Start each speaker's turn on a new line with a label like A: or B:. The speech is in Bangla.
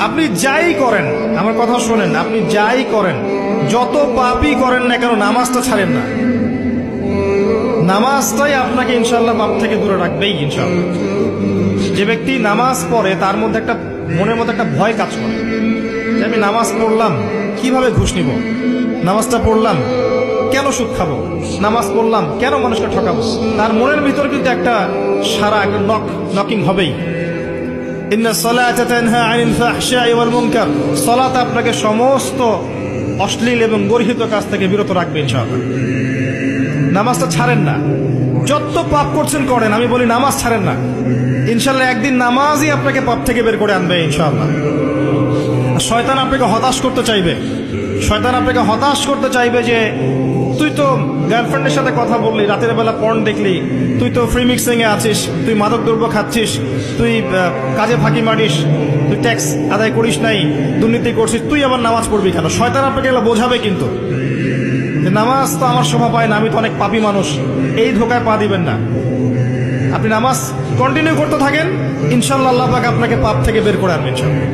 A: আপনি যাই করেন, আমার কথা শোনেন, আপনি যাই করেন, যত পাপই করেন না কেন, নামাজটা ছাড়েন না। নামাজটাই আপনাকে ইনশাআল্লাহ পাপ থেকে দূরে রাখবেই ইনশাআল্লাহ। যে ব্যক্তি নামাজ পড়ে তার মধ্যে একটা মনের মধ্যে একটা ভয় কাজ করে যে আমি নামাজ পড়লাম, কিভাবে ঘুষ নিব? নামাজটা পড়লাম, কেন সুদ খাবো? নামাজ পড়লাম, কেন মানুষকে ঠকাবো? তার মনের ভিতর কিন্তু একটা সারা একটা নকিং হবেই। ইন্না সালাতা তানহা আনিল ফাহশাই ওয়াল মুনকার, সালাত আপনাকে সমস্ত অশ্লীল এবং গর্হিত কাজ থেকে বিরত রাখবে ইনশাআল্লাহ। নামাজটা ছাড়েন না, যত পাপ করছেন করেন, আমি বলি নামাজ ছাড়েন না। ইনশাআল্লাহ একদিন নামাজই আপনাকে পাপ থেকে বের করে আনবে ইনশাআল্লাহ। শয়তান আপনাকে হতাশ করতে চাইবে, শয়তান আপনাকে হতাশ করতে চাইবে যে তুই তো গার্লফ্রেন্ডের সাথে কথা বললি, রাতের বেলা পর্ন দেখলি, তুই তো ফ্রি মিক্সিং এ আছিস, তুই মাদক দ্রব্য খাচ্ছিস, তুই কাজে ফাঁকি মারিস, তুই ট্যাক্স আদায় করিস নাই, দুর্নীতি করছিস, তুই আবার নামাজ পড়বি কেন? শয়তান আপনাকে এগুলো বোঝাবে কিন্তু যে নামাজ তো আমার শোভা পায় না, আমি তো অনেক পাপী মানুষ। এই ধোকায় পা দিবেন না। আপনি নামাজ কন্টিনিউ করতে থাকেন, ইনশাআল্লাহ আল্লাহ পাক আপনাকে পাপ থেকে বের করে আনবেন ইনশাআল্লাহ।